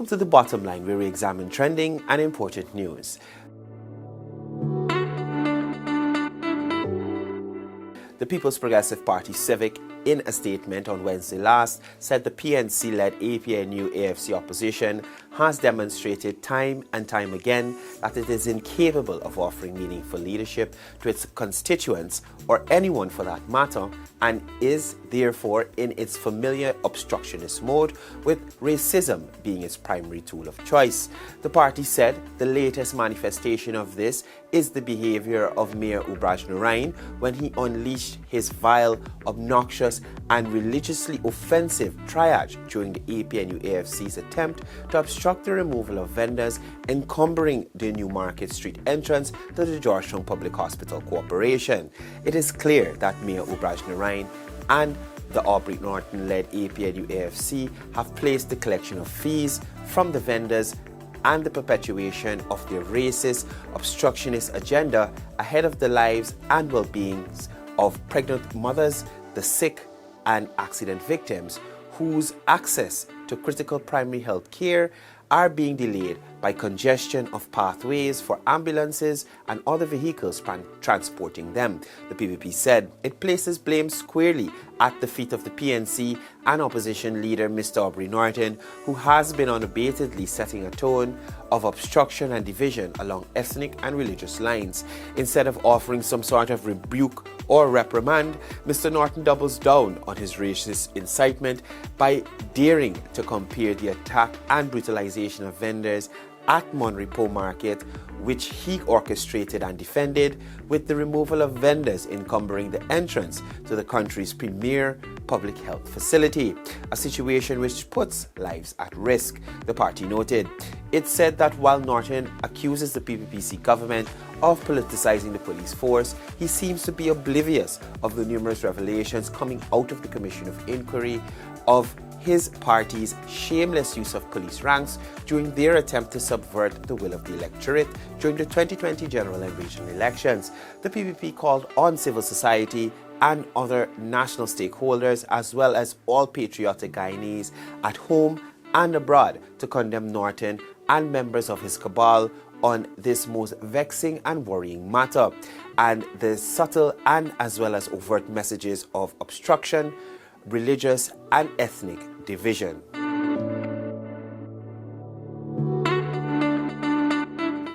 to The Bottom Line, where we examine trending and important news. The People's Progressive Party Civic, in a statement on Wednesday last, said the PNC-led APNU AFC opposition has demonstrated time and time again that it is incapable of offering meaningful leadership to its constituents, or anyone for that matter, and is therefore in its familiar obstructionist mode, with racism being its primary tool of choice. The party said the latest manifestation of this is the behavior of Mayor Ubraj Narain when he unleashed his vile, obnoxious and religiously offensive triage during the APNU AFC's attempt to obstruct the removal of vendors encumbering the New Market Street entrance to the Georgetown Public Hospital Corporation. It is clear that Mayor Ubraj Narain and the Aubrey Norton-led APNU AFC have placed the collection of fees from the vendors and the perpetuation of their racist, obstructionist agenda ahead of the lives and well-beings of pregnant mothers, the sick, and accident victims whose access to critical primary health care are being delayed by congestion of pathways for ambulances and other vehicles transporting them. The PPP said it places blame squarely at the feet of the PNC and opposition leader Mr. Aubrey Norton, who has been unabatedly setting a tone of obstruction and division along ethnic and religious lines. Instead of offering some sort of rebuke or reprimand, Mr. Norton doubles down on his racist incitement by daring to compare the attack and brutalization of vendors at Monrepo Market, which he orchestrated and defended, with the removal of vendors encumbering the entrance to the country's premier public health facility, a situation which puts lives at risk, the party noted. It said that while Norton accuses the PPPC government of politicizing the police force, he seems to be oblivious of the numerous revelations coming out of the Commission of Inquiry of his party's shameless use of police ranks during their attempt to subvert the will of the electorate during the 2020 general and regional elections. The PPP called on civil society and other national stakeholders, as well as all patriotic Guyanese at home and abroad, to condemn Norton and members of his cabal on this most vexing and worrying matter, and the subtle and as well as overt messages of obstruction, religious and ethnic division.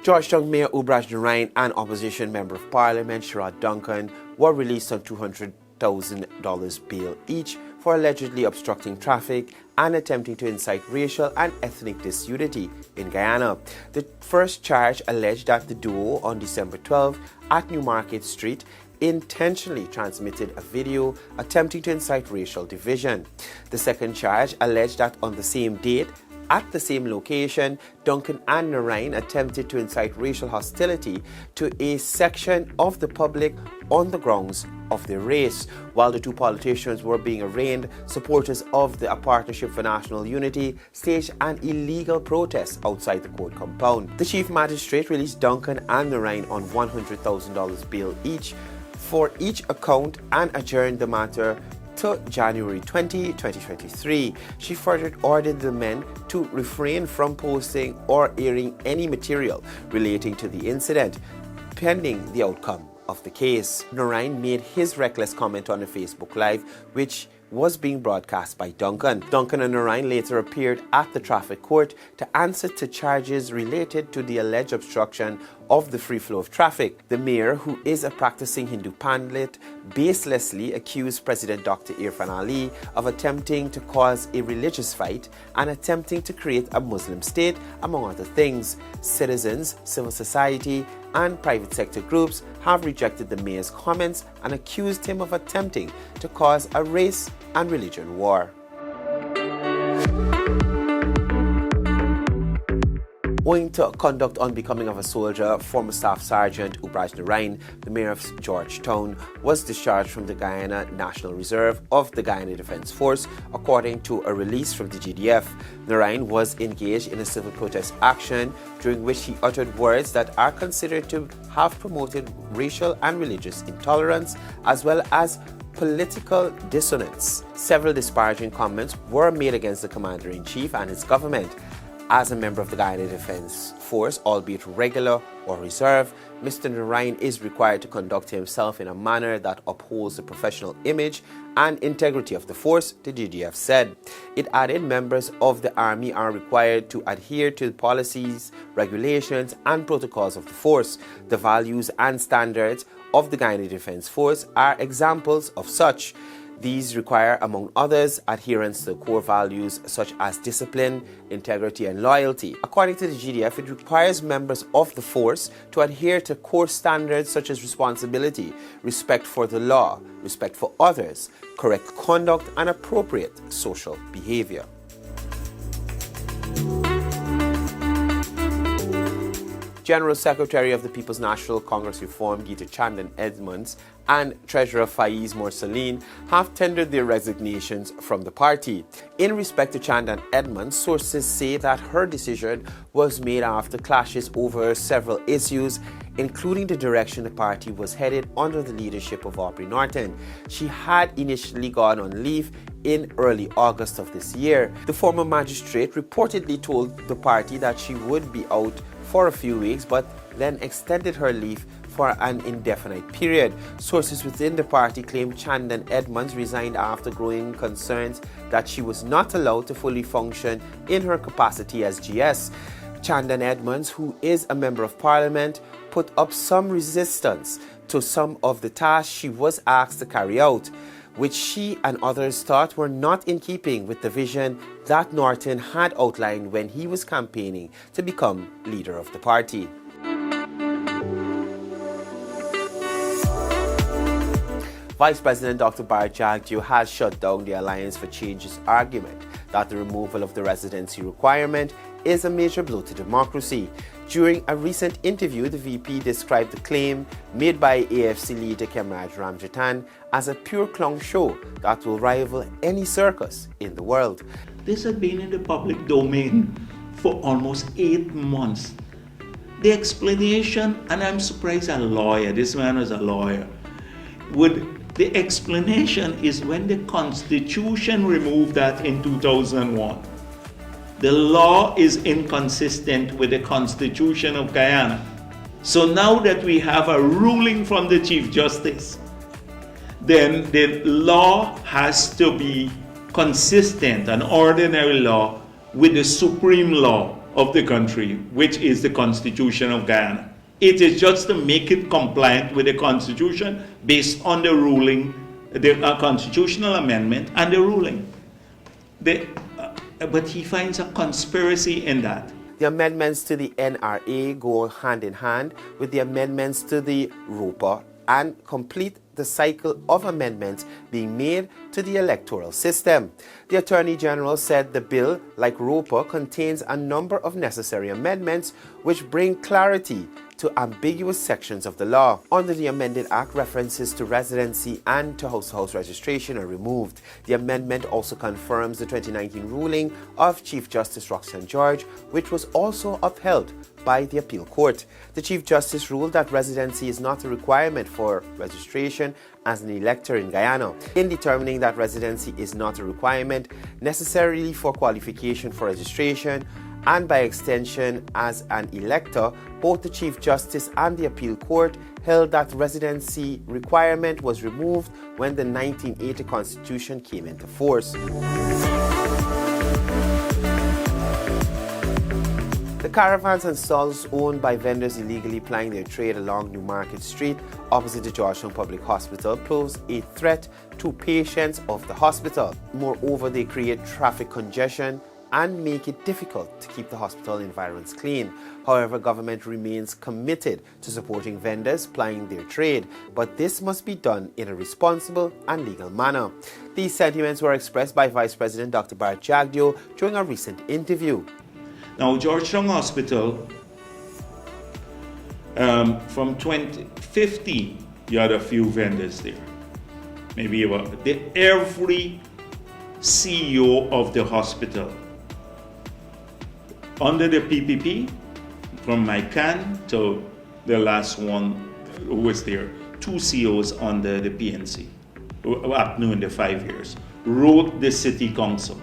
Georgetown Mayor Ubraj Narain and opposition Member of Parliament Sherrod Duncan were released on $200,000 bail each for allegedly obstructing traffic and attempting to incite racial and ethnic disunity in Guyana. The first charge alleged that the duo on December 12 at New Market Street intentionally transmitted a video attempting to incite racial division. The second charge alleged that on the same date, at the same location, Duncan and Narain attempted to incite racial hostility to a section of the public on the grounds of their race. While the two politicians were being arraigned, supporters of the Partnership for National Unity staged an illegal protest outside the court compound. The Chief Magistrate released Duncan and Narain on $100,000 bail each for each account and adjourned the matter to January 20, 2023. She further ordered the men to refrain from posting or airing any material relating to the incident, pending the outcome of the case. Narain made his reckless comment on a Facebook Live, which was being broadcast by Duncan. Duncan and Narain later appeared at the traffic court to answer to charges related to the alleged obstruction of the free flow of traffic. The mayor, who is a practicing Hindu pandit, baselessly accused President Dr. Irfan Ali of attempting to cause a religious fight and attempting to create a Muslim state, among other things. Citizens, civil society, and private sector groups have rejected the mayor's comments and accused him of attempting to cause a race and religion war. Owing to conduct unbecoming of a soldier, former Staff Sergeant Ubraj Narain, the mayor of Georgetown, was discharged from the Guyana National Reserve of the Guyana Defence Force, according to a release from the GDF. Narain was engaged in a civil protest action during which he uttered words that are considered to have promoted racial and religious intolerance, as well as political dissonance. Several disparaging comments were made against the Commander-in-Chief and his government. As a member of the Guyana Defence Force, albeit regular or reserve, Mr. Narain is required to conduct himself in a manner that upholds the professional image and integrity of the force, the GDF said. It added members of the Army are required to adhere to the policies, regulations, and protocols of the force. The values and standards of the Guyana Defence Force are examples of such. These require, among others, adherence to core values such as discipline, integrity, and loyalty. According to the GDF, it requires members of the force to adhere to core standards such as responsibility, respect for the law, respect for others, correct conduct, and appropriate social behavior. General Secretary of the People's National Congress Reform, Gita Chandan Edmonds, and Treasurer Faiz Morsaleen have tendered their resignations from the party. In respect to Chandan Edmonds, sources say that her decision was made after clashes over several issues, including the direction the party was headed under the leadership of Aubrey Norton. She had initially gone on leave in early August of this year. The former magistrate reportedly told the party that she would be out for a few weeks, but then extended her leave for an indefinite period. Sources within the party claim Chandan Edmonds resigned after growing concerns that she was not allowed to fully function in her capacity as GS. Chandan Edmonds, who is a member of parliament, put up some resistance to some of the tasks she was asked to carry out, which she and others thought were not in keeping with the vision that Norton had outlined when he was campaigning to become leader of the party. Vice President Dr. Bharat Jagdeo has shut down the Alliance for Change's argument that the removal of the residency requirement is a major blow to democracy. During a recent interview, the VP described the claim made by AFC leader Kemraj Ramjatan as a pure clown show that will rival any circus in the world. This had been in the public domain for almost 8 months. The explanation, and I'm surprised a lawyer, this man was a lawyer, the explanation is when the Constitution removed that in 2001. The law is inconsistent with the Constitution of Guyana. So now that we have a ruling from the Chief Justice, then the law has to be consistent, an ordinary law, with the supreme law of the country, which is the Constitution of Guyana. It is just to make it compliant with the Constitution based on the ruling, the constitutional amendment and the ruling. But he finds a conspiracy in that. The amendments to the NRA go hand in hand with the amendments to the ROPA and complete the cycle of amendments being made to the electoral system. The Attorney General said the bill, like ROPA, contains a number of necessary amendments which bring clarity to ambiguous sections of the law. Under the amended act, references to residency and to house-to-house registration are removed. The amendment also confirms the 2019 ruling of Chief Justice Roxanne George, which was also upheld by the appeal court. The Chief Justice ruled that residency is not a requirement for registration as an elector in Guyana. In determining that residency is not a requirement necessarily for qualification for registration, and by extension as an elector, both the Chief Justice and the appeal court held that residency requirement was removed when the 1980 Constitution came into force. The caravans and stalls owned by vendors illegally plying their trade along New Market Street opposite the Georgetown Public Hospital pose a threat to patients of the hospital. Moreover, they create traffic congestion and make it difficult to keep the hospital environs clean. However, government remains committed to supporting vendors plying their trade, but this must be done in a responsible and legal manner. These sentiments were expressed by Vice President Dr. Bharat Jagdeo during a recent interview. Now, Georgetown Hospital, from 2015, you had a few vendors there. Maybe about every CEO of the hospital under the PPP, from Maikan to the last one who was there, 2 CEOs under the PNC, up new in the 5 years, wrote the city council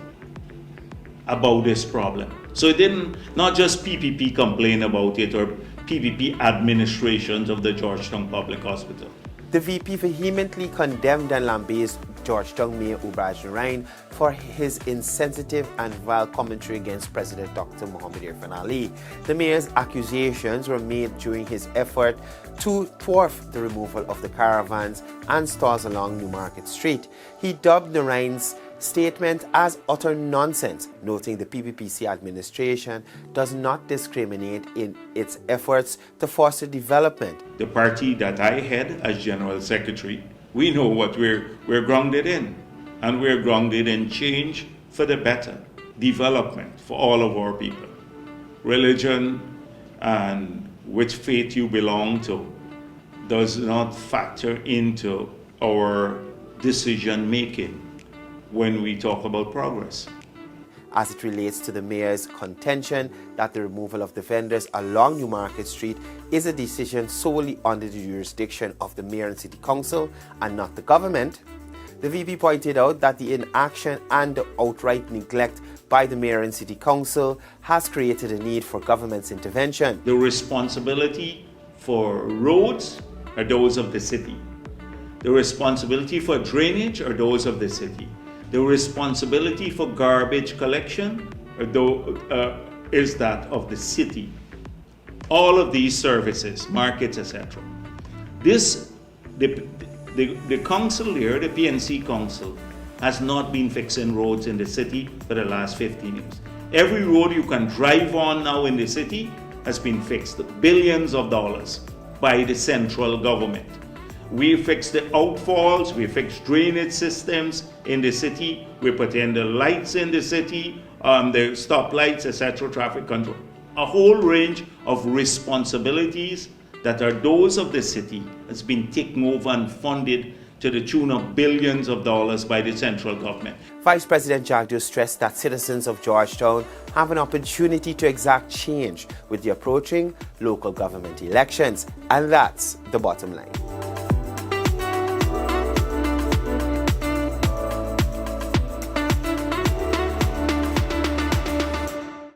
about this problem. So it didn't, not just PPP complain about it or PPP administrations of the Georgetown Public Hospital. The VP vehemently condemned and lambasted Georgetown Mayor Ubraj Narain for his insensitive and vile commentary against President Dr. Mohamed Irfan Ali. The mayor's accusations were made during his effort to thwart the removal of the caravans and stores along Newmarket Street. He dubbed Narain's statement as utter nonsense, noting the PPPC administration does not discriminate in its efforts to foster development. The party that I head as General Secretary, we know what we're grounded in, and we're grounded in change for the better, development for all of our people. Religion and which faith you belong to does not factor into our decision making when we talk about progress. As it relates to the mayor's contention that the removal of the vendors along Newmarket Street is a decision solely under the jurisdiction of the mayor and city council and not the government, the VP pointed out that the inaction and the outright neglect by the mayor and city council has created a need for government's intervention. The responsibility for roads are those of the city. The responsibility for drainage are those of the city. The responsibility for garbage collection is that of the city. All of these services, markets, etc. The council here, the PNC council, has not been fixing roads in the city for the last 15 years. Every road you can drive on now in the city has been fixed, billions of dollars by the central government. We fixed the outfalls, we fixed drainage systems in the city, we put in the lights in the city, the stoplights, etc., traffic control. A whole range of responsibilities that are those of the city has been taken over and funded to the tune of billions of dollars by the central government. Vice President Jagdeo stressed that citizens of Georgetown have an opportunity to exact change with the approaching local government elections, and that's the bottom line.